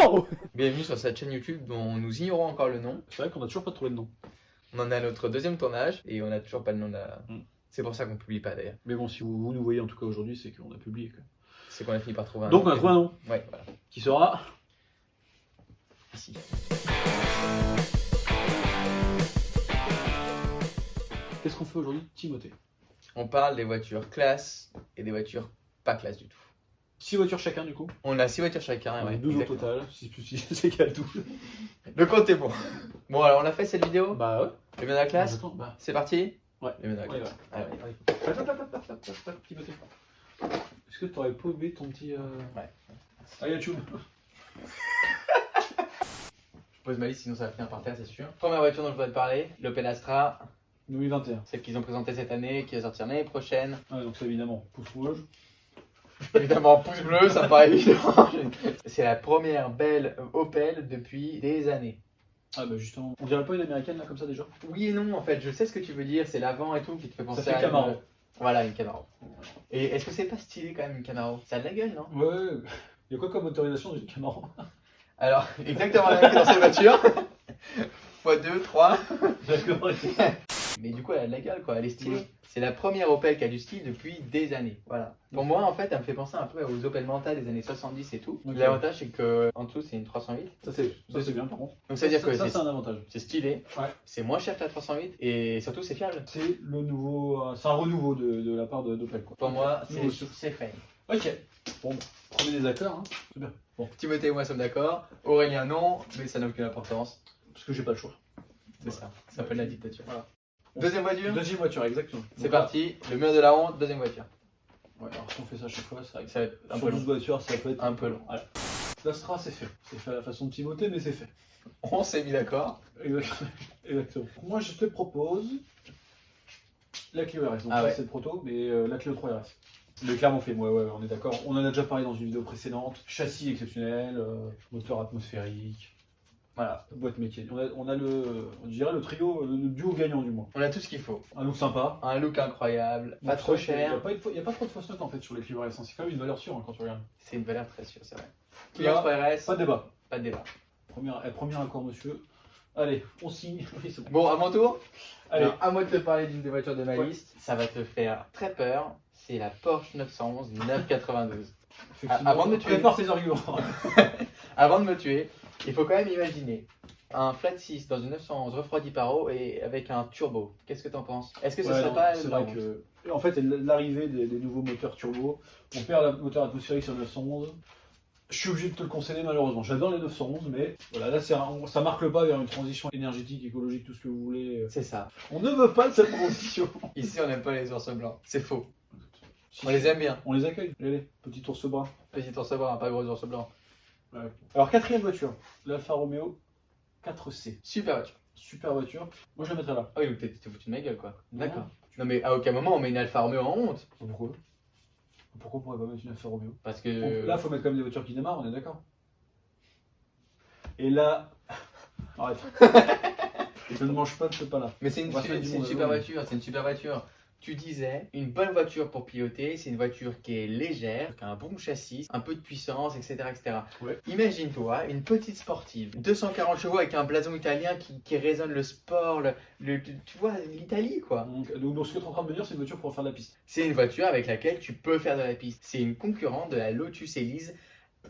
Non. Bienvenue sur cette chaîne YouTube dont nous ignorons encore le nom. C'est vrai qu'on a toujours pas trouvé de nom. On en est à notre deuxième tournage et on n'a toujours pas le nom de la... Mm. C'est pour ça qu'on publie pas d'ailleurs. Mais bon, si vous nous voyez en tout cas aujourd'hui, c'est qu'on a publié. Quoi. C'est qu'on a fini par trouver un Donc nom. on a trouvé un nom. Ouais, voilà. Qui sera Ici. Qu'est-ce qu'on fait aujourd'hui, Timothée? On parle des voitures classe et des voitures pas classe du tout. 6 voitures chacun du coup. On a 6 voitures chacun. On a Ouais, 12 au exactement. total. 6 plus 6, c'est égal 12. Le compte est bon. Bon, alors on a fait cette vidéo. Bah ouais. Le bien de la classe. Attends, bah. C'est parti. Ouais. Le bien de la Ouais, classe. ouais. Allez. Timothée. Est-ce que t'aurais pas oublié ton petit. Ouais. Allez, tchoum. Je pose ma liste, sinon ça va finir par terre, c'est sûr. Première voiture dont je voudrais te parler, l'Opel Astra. 2021. Celle qu'ils ont présentée cette année, qui va sortir l'année prochaine. Ouais, donc c'est évidemment pouce rouge. Évidemment, pouce bleu, ça me paraît évident. C'est la première belle Opel depuis des années. Ah bah justement. On dirait pas une américaine là comme ça déjà? Oui et non, en fait, je sais ce que tu veux dire, c'est l'avant et tout qui te fait penser Ça fait à Camaro. une... Voilà, une Camaro. Et est-ce que c'est pas stylé quand même une Camaro? Ça a de la gueule, non? Ouais. Il y a quoi comme autorisation dans une Camaro? Alors, exactement la même que dans cette voiture. x2, 3. D'accord. Mais du coup, elle a de la gueule, quoi, elle est stylée. Ouais. C'est la première Opel qui a du style depuis des années. Voilà. Pour moi, en fait, elle me fait penser un peu aux Opel Manta des années 70 et tout. Ok. L'avantage, c'est que en dessous, c'est une 308. Ça c'est bien par contre. Donc, ça veut dire que ça c'est c'est un avantage. c'est stylé, Ouais. c'est moins cher que la 308 et surtout, c'est fiable. C'est le nouveau, c'est un renouveau de la part d'Opel quoi. Pour moi, Nouveau souffle. c'est fait. Ok. Bon, premier désaccord, hein. C'est bien. Bon, Timothée et moi sommes d'accord. Aurélien, non, mais ça n'a aucune importance. parce que j'ai pas le choix. C'est ça. Ça s'appelle la dictature. Voilà. Deuxième voiture. Deuxième voiture, exactement. C'est Donc, parti. Le mur de la honte, deuxième voiture. Ouais, alors si on fait ça à chaque fois, c'est vrai que Ça va être un sur peu 12 long. voitures, ça peut être Un peu long. Voilà. L'Astra, c'est fait. C'est fait à la façon de Timothée, mais c'est fait. On s'est mis d'accord. Exactement. Moi, je te propose la Clio RS. Donc Ah ça, ouais. c'est le proto, mais la Clio 3 RS. Mais clairement fait, ouais, on est d'accord. On en a déjà parlé dans une vidéo précédente. Châssis exceptionnel, moteur atmosphérique, Voilà. boîte mécanique. On a on dirait le trio, le duo gagnant du moins. On a tout ce qu'il faut. Un look sympa. Un look incroyable, pas trop Il n'y cher. a pas trop de fausse note en fait sur les Clio RS. C'est quand même une valeur sûre hein, quand tu regardes. C'est une valeur très sûre, c'est vrai. Il y a Clio 3 RS, Pas de débat. pas de débat. Premier accord, monsieur. Allez, on signe. Oui, c'est bon. Bon, à mon tour. Allez. Alors, à moi de te parler d'une des voitures de ma Ouais. liste. Ça va te faire très peur. C'est la Porsche 911 992. Effectivement, avant de me tuer. prépare tes arguments. Avant de me tuer, il faut quand même imaginer un flat 6 dans une 911 refroidi par eau et avec un turbo. Qu'est-ce que t'en penses? Est-ce que ce Ouais, serait non, pas c'est la vrai honte? que en fait l'arrivée des nouveaux moteurs turbo, on perd le moteur atmosphérique sur 911. Je suis obligé de te le concéder malheureusement. J'adore les 911, mais voilà, là ça marque le pas vers une transition énergétique, écologique, tout ce que vous voulez. C'est ça. On ne veut pas de cette transition. Ici, on n'aime pas les ours blancs. C'est faux. Si, On les aime bien. On les accueille. Allez, petit ours brun. Petit ours brun, pas gros ours blanc. Ouais. Alors quatrième voiture, l'Alfa Romeo 4C. Super voiture. Super voiture. Moi je la mettrais là. Ah oui, donc t'es foutu de ma gueule, quoi. D'accord. Non. Non, mais à aucun moment on met une Alfa Romeo en honte. Pourquoi on pourrait pas mettre une Alfa Romeo? Parce que. Là, faut mettre quand même des voitures qui démarrent, on est d'accord. Et là, arrête. Je ne mange pas de ce pas-là. Mais c'est une, On va faire du c'est une monde, super oui. voiture, c'est une super voiture. Tu disais, une bonne voiture pour piloter, c'est une voiture qui est légère, qui a un bon châssis, un peu de puissance, etc. etc. Ouais. Imagine-toi une petite sportive, 240 chevaux avec un blason italien qui résonne le sport, tu vois, l'Italie quoi. Donc ce que tu es en train de me dire, c'est une voiture pour faire de la piste. C'est une voiture avec laquelle tu peux faire de la piste. C'est une concurrente de la Lotus Elise.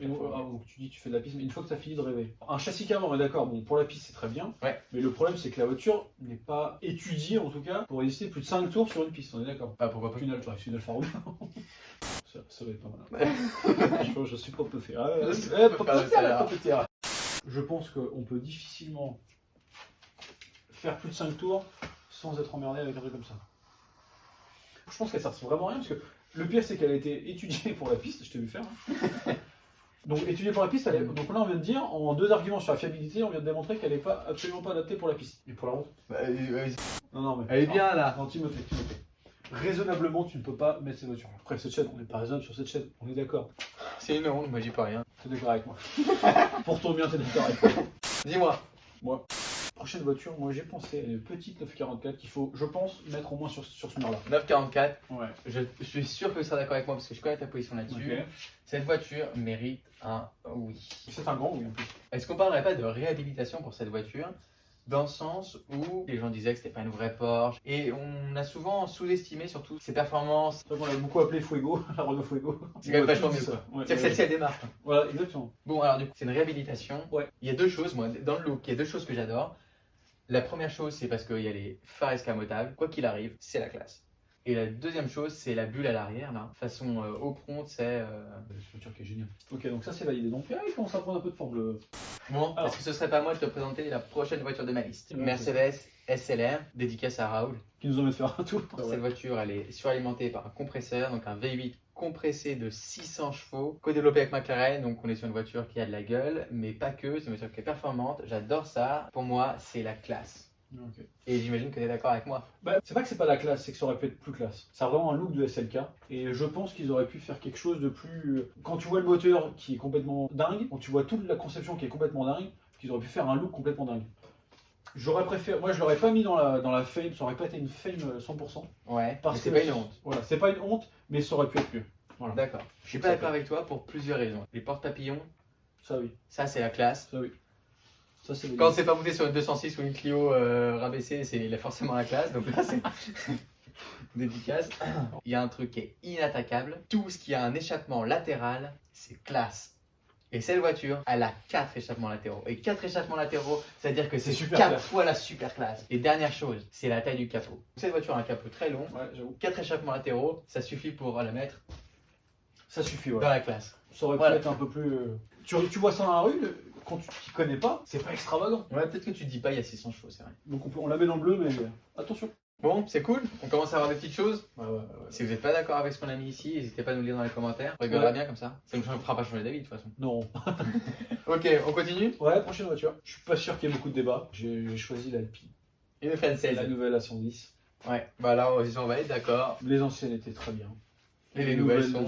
Donc tu dis que tu fais de la piste, mais une fois que tu as fini de rêver. Un châssis camion, on est d'accord, bon, pour la piste c'est très bien. Ouais. Mais le problème c'est que la voiture n'est pas étudiée en tout cas pour résister plus de 5 tours sur une piste, on est d'accord. Ah pourquoi pas. C'est une Alfa Romeo. ça va être pas mal. je suis pas peu faire. Je pense qu'on peut difficilement faire plus de 5 tours sans être emmerdé avec un truc comme ça. Je pense qu'elle sert vraiment à rien parce que le pire c'est qu'elle a été étudiée pour la piste, je t'ai vu faire. Hein. Donc étudiée pour la piste, donc là on vient de dire, en 2 arguments sur la fiabilité, on vient de démontrer qu'elle n'est pas absolument pas adaptée pour la piste. Et pour la route. Non mais. Elle est bien là. Non, Timothée. Raisonnablement tu ne peux pas mettre ces voitures. Après cette chaîne, on n'est pas raisonnable sur cette chaîne, on est d'accord. C'est une honte, moi j'y peux rien. T'es d'accord avec moi. Pour ton bien, t'es d'accord avec moi. Dis-moi. Moi. Prochaine voiture, moi j'ai pensé à une petite 944 qu'il faut, je pense, mettre au moins sur ce mur-là. 944, Ouais. je suis sûr que tu seras d'accord avec moi parce que je connais ta position là-dessus. Ok. Cette voiture mérite un oui. C'est un grand oui en plus. Est-ce qu'on parlerait pas de réhabilitation pour cette voiture? Dans le sens où les gens disaient que c'était pas une vraie Porsche et on a souvent sous-estimé surtout ses performances. C'est vrai qu'on l'a beaucoup appelé Fuego, la Renault Fuego. C'est quand même vachement mieux. ça. Ouais, C'est-à-dire que celle-ci elle démarre. Voilà, exactement. Bon alors du coup c'est une réhabilitation. Ouais. Il y a deux choses moi dans le look, il y a deux choses que j'adore. La première chose c'est parce qu'il y a les phares escamotables, quoi qu'il arrive, c'est la classe. Et la deuxième chose c'est la bulle à l'arrière là, façon au front, c'est Cette voiture qui est géniale. Ok, donc ça c'est validé. Donc il commence à prendre un peu de forme le. Bon, Alors. est-ce que ce serait pas à moi de te présenter la prochaine voiture de ma liste? Ouais, Mercedes SLR, dédicace à Raoul. Qui nous emmène faire un tour. Cette voiture, elle est suralimentée par un compresseur, donc un V8 compressé de 600 chevaux, co-développé avec McLaren, donc on est sur une voiture qui a de la gueule, mais pas que, c'est une voiture qui est performante, j'adore ça. Pour moi, c'est la classe. Ok. Et j'imagine que tu es d'accord avec moi. Bah, c'est pas que c'est pas la classe, c'est que ça aurait pu être plus classe. Ça a vraiment un look de SLK. Et je pense qu'ils auraient pu faire quelque chose de plus. Quand tu vois le moteur qui est complètement dingue, quand tu vois toute la conception qui est complètement dingue, qu'ils auraient pu faire un look complètement dingue. J'aurais préféré. Moi, je l'aurais pas mis dans la Fame, ça aurait pas été une Fame 100%. Ouais, Parce mais c'est que pas une honte. Voilà, c'est pas une honte, mais ça aurait pu être mieux. Voilà. D'accord. Je suis pas d'accord avec toi pour plusieurs raisons. Les porte-papillons, Ça oui, ça c'est la classe. ça oui. Ça c'est Quand c'est pas monté sur une 206 ou une Clio rabaissée, c'est forcément la classe. Donc là, c'est dédicace. Il y a un truc qui est inattaquable. Tout ce qui a un échappement latéral, c'est classe. Et cette voiture, elle a 4 échappements latéraux. Et 4 échappements latéraux, c'est-à-dire que c'est C'est super 4 classe. fois la super classe. Et dernière chose, c'est la taille du capot. Cette voiture a un capot très long. Ouais, j'avoue. 4 échappements latéraux, ça suffit pour la mettre Ça suffit, dans ouais. la classe. Ça aurait Voilà. pu être un peu plus. Tu vois ça dans la rue, quand tu t'y connais pas, c'est pas extravagant. Ouais, peut-être que tu dis pas, il y a 600 chevaux, c'est vrai. Donc on la met dans le bleu, mais attention. Bon, c'est cool. On commence à avoir des petites choses. Ouais. Si vous n'êtes pas d'accord avec ce qu'on a mis ici, n'hésitez pas à nous le dire dans les commentaires. On rigolera bien comme ça. Ça ne fera pas changer d'avis de toute façon. Non. Ok, on continue. Ouais, prochaine voiture. Je suis pas sûr qu'il y ait beaucoup de débats. J'ai choisi l'Alpine. Une française. La nouvelle A110. Ouais, bah là, on va être d'accord. Les anciennes étaient très bien. Et les nouvelles sont.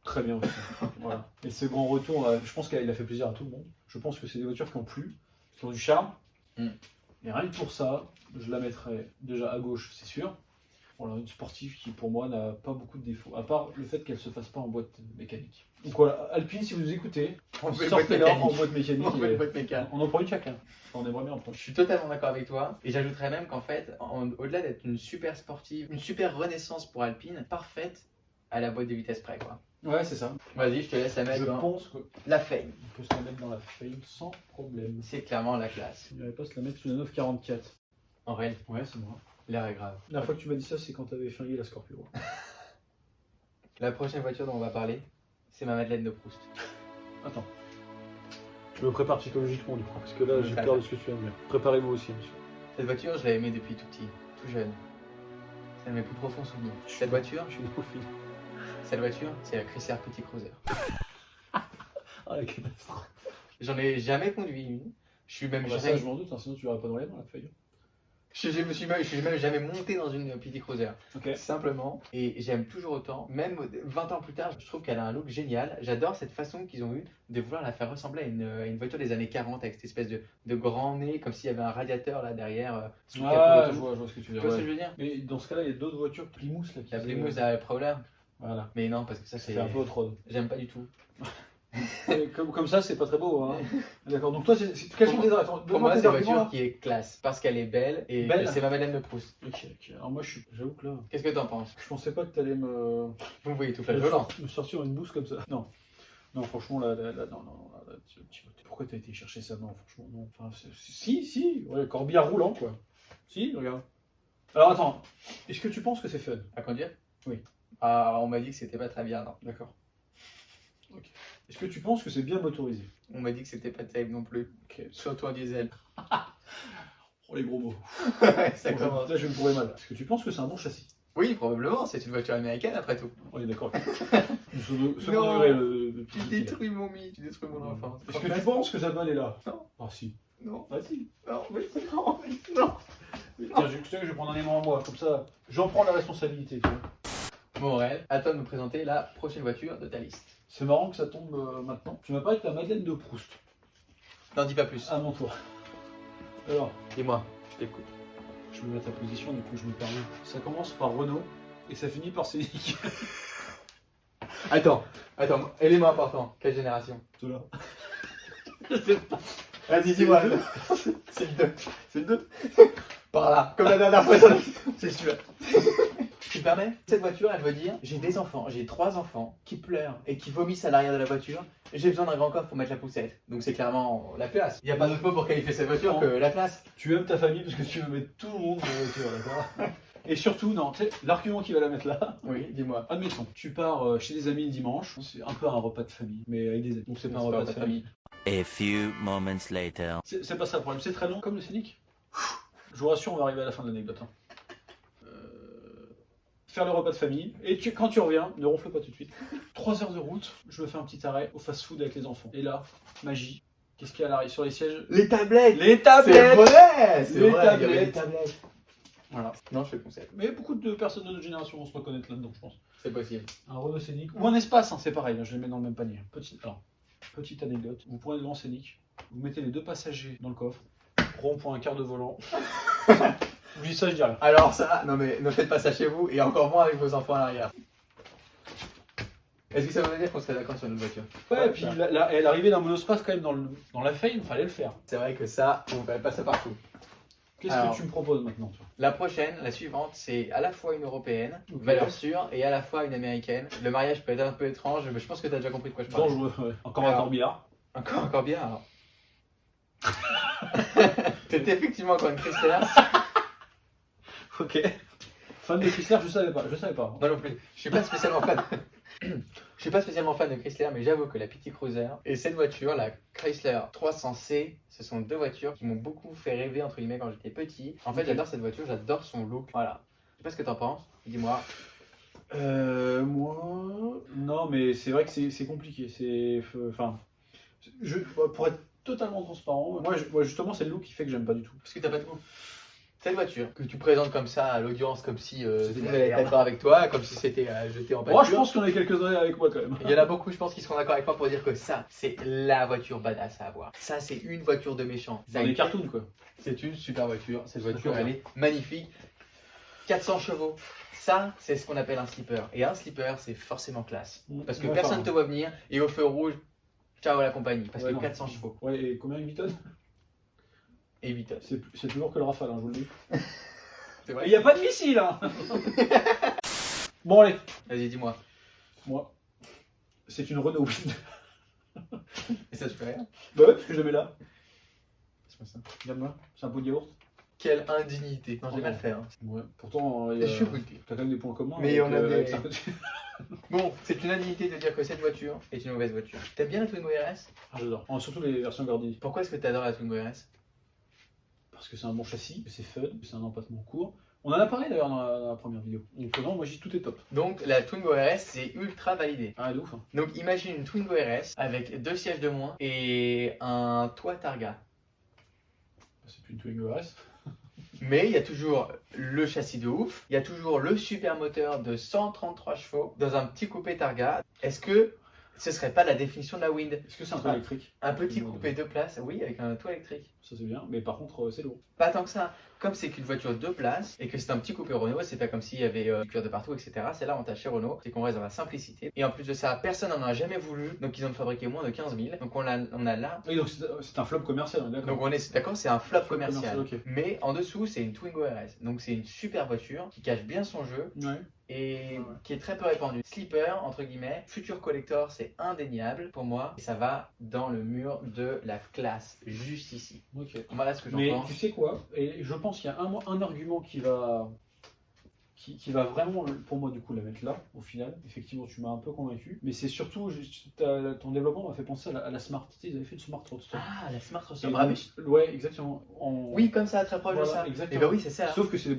très bien aussi. Voilà. Et ce grand retour, je pense qu'il a fait plaisir à tout le monde. Je pense que c'est des voitures qui ont plu, qui ont du charme. Mm. Et rien que pour ça, je la mettrais déjà à gauche, c'est sûr. Voilà, une sportive qui pour moi n'a pas beaucoup de défauts, à part le fait qu'elle se fasse pas en boîte mécanique. Donc voilà, Alpine, si vous nous écoutez, On fait une sortez-la boîte en mécanique. boîte mécanique. On fait une et boîte mécanique. on en prend une chacun. On aimerait bien en prendre. Je suis totalement d'accord avec toi. Et j'ajouterais même qu'en fait, au-delà d'être une super sportive, une super renaissance pour Alpine, parfaite à la boîte de vitesse près, quoi. Ouais, c'est ça. Vas-y, je te laisse la mettre Je dans pense qu'on la Fame. peut se la mettre dans la Fame sans problème. C'est clairement la classe. Il n'y avait pas se la mettre sous la 944. En réel, Ouais, c'est moi. l'air est grave. La fois que tu m'as dit ça, c'est quand tu avais flingué la Scorpio. La prochaine voiture dont on va parler, c'est ma Madeleine de Proust. Attends. Je me prépare psychologiquement du coup, parce que là Je j'ai prépare. peur de ce que tu vas me dire. Préparez-vous aussi, monsieur. Cette voiture, je l'ai aimée depuis tout petit, tout jeune. C'est un de mes plus profonds souvenirs. Cette voiture, Je suis néophyte. c'est la Chrysler Petit Cruiser. Ah, la catastrophe. J'en ai jamais conduit une. Je suis même Bah, ça, jamais, je m'en doute, hein, sinon tu l'aurais pas dans les mains la feuille. je suis même jamais monté dans une Petit Cruiser. Ok. Simplement. Et j'aime toujours autant. Même 20 ans plus tard, je trouve qu'elle a un look génial. J'adore cette façon qu'ils ont eu de vouloir la faire ressembler à une voiture des années 40 avec cette espèce de grand nez, comme s'il y avait un radiateur là derrière. Sous le capot Ah, et je tout. vois ce que tu veux Tu vois ce que dire. je veux dire? Mais dans ce cas-là, il y a d'autres voitures Plymouth là qui La faisaient- Plymouth à Prowler. Voilà. Mais non, parce que ça C'est c'est. un peu autre road. J'aime pas du tout. Comme ça, c'est pas très beau. Hein. D'accord. Donc toi, quels sont tes arguments? Pour moi, tes c'est une arguments, voiture là. qui est classe parce qu'elle est belle et Belle. que c'est ma Madeleine de Proust. Ok. Alors moi, j'avoue que là, Qu'est-ce que t'en penses? je pensais pas que t'allais Vous me voyez tout flageolant. me sortir une bouse comme ça. Non. Non, franchement, là, non, pourquoi t'as été chercher ça? Non, franchement, non. Enfin, si, ouais, corbillard roulant, quoi. Si, regarde. Alors, attends, est-ce que tu penses que c'est fun? À conduire? Oui. Ah, on m'a dit que c'était pas très bien, non. D'accord. Ok. Est-ce que tu penses que c'est bien motorisé? On m'a dit que c'était pas terrible non plus. Ok. Surtout en diesel. Oh, les gros mots. Ça commence. Là, je vais me pourrais mal. Est-ce que tu penses que c'est un bon châssis? Oui, probablement, c'est une voiture américaine après tout. On est d'accord. Second degré, le petit Tu kiki, là. détruis mon mythe, tu détruis mon enfance. Est-ce que tu penses que ça peut aller là? Non. Ah, si. Non, Ah, si. non, mais non, non. Tiens, je vais prendre un aimant à moi, comme ça, j'en prends la responsabilité, tu vois. Bon, Aurel, à toi de nous présenter la prochaine voiture de ta liste. C'est marrant que ça tombe maintenant. Tu m'as parlé de la Madeleine de Proust. N'en dis pas plus. À mon tour. Alors, Dis-moi, je t'écoute. je me mets à ta position, du coup je me permets. Ça commence par Renault et ça finit par Scénic. Attends, élément important. Quelle génération? Ceux-là. Vas-y, dis-moi. C'est le 2. C'est le 2. Par là, comme la dernière fois. C'est celui-là. Tu me permets? Cette voiture, elle veut dire j'ai des enfants, j'ai 3 enfants qui pleurent et qui vomissent à l'arrière de la voiture. J'ai besoin d'un grand coffre pour mettre la poussette. Donc c'est clairement la classe. Il n'y a pas d'autre mot pour qualifier cette voiture que la classe. Tu aimes ta famille parce que tu veux mettre tout le monde dans la voiture, d'accord? Et surtout, non, tu sais, l'argument qui va la mettre là, Oui, dis-moi. admettons, tu pars chez des amis le dimanche, c'est un peu un repas de famille, mais avec des amis. Donc c'est pas un repas de famille. A few moments later. C'est pas ça le problème, c'est très long, comme le Scénic. Je vous rassure, on va arriver à la fin de l'anecdote. Hein. Faire le repas de famille, et quand tu reviens, ne ronfle pas tout de suite. 3 heures de route, je me fais un petit arrêt au fast-food avec les enfants. Et là, magie, qu'est-ce qu'il y a à l'arrière sur les sièges? Les tablettes. Les C'est tablettes. vrai. C'est Les vrai, il y avait les tablettes. tablettes. Voilà. Non, je fais le concept. Mais beaucoup de personnes de notre génération vont se reconnaître là-dedans, je pense. C'est possible. Un Renault Scénic ou un Espace, hein, c'est pareil, hein, je les mets dans le même panier. Petite anecdote, vous prenez le grand Scénic, vous mettez les 2 passagers dans le coffre, rond-point, quart de volant. Je dis ça, je dis rien. Alors ça, non mais ne faites pas ça chez vous et encore moins avec vos enfants à l'arrière. Est-ce que ça veut dire qu'on serait d'accord sur notre voiture? Ouais, et puis l'arrivée d'un monospace quand même dans la fame, fallait le faire. C'est vrai que ça, on ne fait pas ça partout. Qu'est-ce Alors, que tu me proposes maintenant, toi? La prochaine, la suivante, c'est à la fois une européenne, Ok. valeur sûre, et à la fois une américaine. Le mariage peut être un peu étrange, mais je pense que tu as déjà compris de quoi je parle. Dangereux, ouais. Encore un Alors. corbillard. Encore bien alors. T'étais effectivement encore une Chrysler. Ok. Fan de Chrysler, je savais pas. Moi non plus. Je suis pas spécialement fan. Je suis pas spécialement fan de Chrysler, mais j'avoue que la Petit Cruiser et cette voiture, la Chrysler 300C, ce sont 2 voitures qui m'ont beaucoup fait rêver entre guillemets quand j'étais petit. En fait, Ok. j'adore cette voiture, j'adore son look. Voilà. Je sais pas ce que t'en penses. Dis-moi. Moi. Non, mais c'est vrai que c'est compliqué. Enfin. Pour être totalement transparent, moi justement, c'est le look qui fait que j'aime pas du tout. Parce que t'as pas de goût. Cette voiture que tu présentes comme ça à l'audience, comme si tout C'était le de monde la allait être merde. d'accord avec toi, comme si c'était à jeter en pâture. Moi, je pense qu'il y en a quelques-uns avec moi quand même. Il y en a beaucoup, je pense, qui seront d'accord avec moi pour dire que ça, c'est la voiture badass à avoir. Ça, c'est une voiture de méchant. Dans les cartoons, quoi. C'est une super voiture. Cette voiture, D'accord. elle est magnifique. 400 chevaux. Ça, c'est ce qu'on appelle un slipper. Et un slipper, c'est forcément classe. Parce que Ouais, personne ne enfin, te voit venir et au feu rouge, ciao à la compagnie. Parce ouais, que non. 400 chevaux. Ouais, et combien de tonnes? Et 8 tonnes. C'est plus lourd que le Rafale, hein, je vous le dis. C'est Il vrai. n'y a pas de missile, hein. Bon, allez. Vas-y, dis-moi. Moi, c'est une Renault Wind. Et ça te fait rien? Bah ouais, parce que je la mets là. C'est pas ça. Regarde-moi, c'est un pot de yaourt. Quelle indignité. Non, j'ai mal fait. Hein. Ouais, pourtant, Je suis foutu. t'as quand même des points communs. Mais on a des- avec Sarkozy. Bon, c'est une indignité de dire que cette voiture est une mauvaise voiture. T'aimes bien la Twingo RS? Ah, j'adore. Surtout les versions Gordini. Pourquoi est-ce que t'adores la Twingo RS? Parce que c'est un bon châssis, que c'est fun, que c'est un empattement court. On en a parlé d'ailleurs dans la première vidéo. Donc, non, moi, je dis tout est top. Donc la Twingo RS, c'est ultra validé. Ah, de ouf. Hein. Donc imagine une Twingo RS avec 2 sièges de moins et un toit Targa. C'est plus une Twingo RS. Mais il y a toujours le châssis de ouf, il y a toujours le super moteur de 133 chevaux dans un petit coupé Targa. Est-ce que ce serait pas la définition de la Wind? Est-ce que c'est un toit électrique? Un petit coupé 2 places, oui, avec un toit électrique. Ça, c'est bien, mais par contre, c'est lourd. Pas tant que ça. Comme c'est qu'une voiture 2 places et que c'est un petit coupé Renault, c'est pas comme s'il y avait du cuir de partout, etc. C'est l'avantage chez Renault, c'est qu'on reste dans la simplicité. Et en plus de ça, personne n'en a jamais voulu, donc ils en ont fabriqué moins de 15 000. Donc on a là. Oui, donc c'est un flop commercial, on est d'accord. Donc on est d'accord, c'est un flop Flop commercial. commercial, ok. Mais en dessous, c'est une Twingo RS. Donc c'est une super voiture qui cache bien son jeu Ouais. et Ouais. qui est très peu répandue. Slipper, entre guillemets, futur collector, c'est indéniable pour moi. Et ça va dans le mur de la classe, juste ici. Ok. Voilà ce que j'en Mais pense. tu sais quoi? Et je pense qu'il y a un argument qui va vraiment, pour moi, du coup, la mettre là, au final. Effectivement, tu m'as un peu convaincu. Mais c'est surtout, ton développement m'a fait penser à la Smart. Tu sais, ils avaient fait le Smart Roadster. Ah, la Smart Et Roadster. donc, ouais, exactement. Oui, comme ça, très proche de Voilà, ça. exactement. Et bah oui, c'est ça. Sauf que c'est des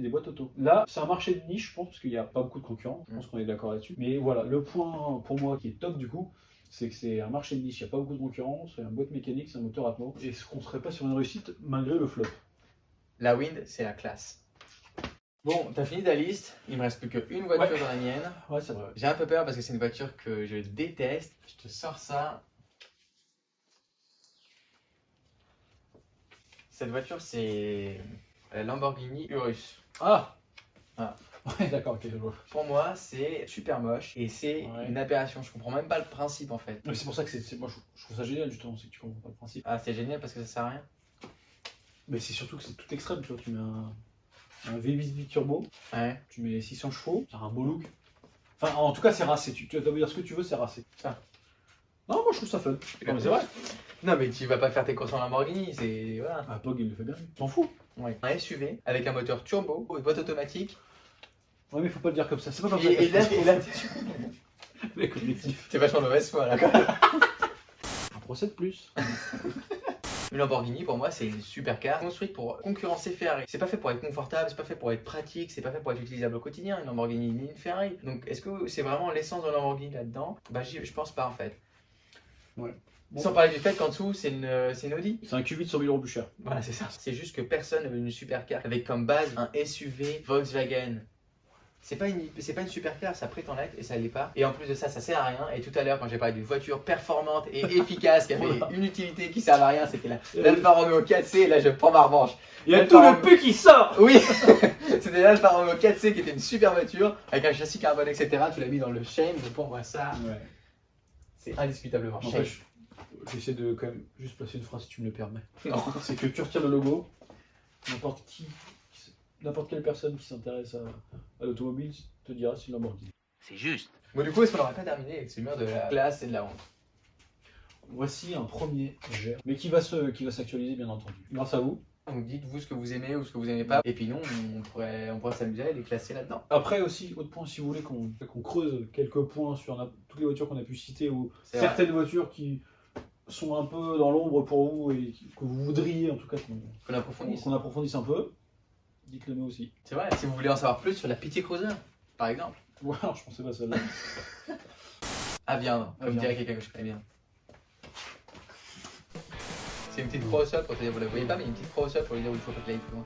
boîtes auto. Là, c'est un marché de niche, je pense, parce qu'il n'y a pas beaucoup de concurrents. Je pense qu'on est d'accord là-dessus. Mais voilà, le point pour moi qui est top du coup, c'est que c'est un marché de niche, il n'y a pas beaucoup de concurrents, c'est un boîte mécanique, c'est un moteur Atmo. Et est-ce qu'on serait pas sur une réussite malgré le flop? La Wind, c'est la classe. Bon, t'as fini ta liste. Il me reste plus qu'une voiture Ouais. dans la mienne. Ouais, c'est vrai. J'ai un peu peur parce que c'est une voiture que je déteste. Je te sors ça. Cette voiture, c'est la Lamborghini Urus. Ah. Ah. Ouais, d'accord, ok, je vois. Pour moi, c'est super moche et c'est Ouais. une aberration. Je comprends même pas le principe en fait. Mais c'est pour ça que moi je trouve ça génial justement, c'est que tu comprends pas le principe. Ah, c'est génial parce que ça sert à rien. Mais c'est surtout que c'est tout extrême, tu vois, tu mets un V8 turbo, Ouais. tu mets 600 chevaux, ça a un beau look. Enfin, en tout cas, c'est racé, tu vas me dire ce que tu veux, c'est racé. Ça. Non, moi je trouve ça fun. Non, mais c'est vrai. Non, mais tu vas pas faire tes courses en Lamborghini, c'est. Voilà. Ah, Pog, il le fait bien, lui. T'en fous. Ouais. Un SUV avec un moteur turbo, une boîte automatique. Ouais, mais faut pas le dire comme ça, c'est pas comme ça. Et là, Les collectifs. t'es vachement de mauvaise foi là quand même. Un procès de plus. Une Lamborghini, pour moi, c'est une supercar construite pour concurrencer Ferrari. C'est pas fait pour être confortable, c'est pas fait pour être pratique, c'est pas fait pour être utilisable au quotidien, une Lamborghini ni une Ferrari. Donc, est-ce que c'est vraiment l'essence de la Lamborghini là-dedans? Bah, je pense pas en fait. Ouais. Bon. Sans parler du fait qu'en dessous, c'est une Audi. C'est un Q8 100 000 € plus cher. Voilà, c'est ça. C'est juste que personne ne veut une supercar avec comme base un SUV Volkswagen. C'est pas une supercar, ça prétend l'être et ça l'est pas. Et en plus de ça, ça sert à rien. Et tout à l'heure, quand j'ai parlé d'une voiture performante et efficace qui avait une utilité qui servait à rien, c'était l'Alfa Romeo 4C. Et là, je prends ma revanche. Il y a tout le pu qui sort. Oui, c'était l'Alfa Romeo 4C qui était une super voiture avec un châssis carbone, etc. Tu l'as mis dans le shame. Donc pour moi, ça, Ouais. c'est indiscutablement shame. N'empêche, j'essaie de quand même juste placer une phrase si tu me le permets. Non. C'est que tu retires le logo, n'importe quelle personne qui s'intéresse à l'automobile te dira c'est une Lamborghini. C'est juste. Bon, du coup, est-ce qu'on n'aurait pas terminé avec ce mur de la classe et de la honte? Voici un premier jet, mais qui va s'actualiser bien entendu. Grâce à vous. Donc dites-vous ce que vous aimez ou ce que vous aimez pas. Et puis nous, on pourrait s'amuser à les classer là-dedans. Après aussi, autre point, si vous voulez qu'on creuse quelques points sur toutes les voitures qu'on a pu citer ou C'est certaines voitures qui sont un peu dans l'ombre pour vous et que vous voudriez en tout cas Qu'on approfondisse. qu'on approfondisse un peu, dites-le nous aussi. C'est vrai. Si vous voulez en savoir plus sur la Pity Cruiser, par exemple. Ouais, alors je pensais pas à celle-là. À viande, À comme viande. dirait quelqu'un que je connais bien. C'est une petite cross-up, vous la voyez pas, mais une petite cross-up pour lui dire où il faut pas que l'aille plus loin.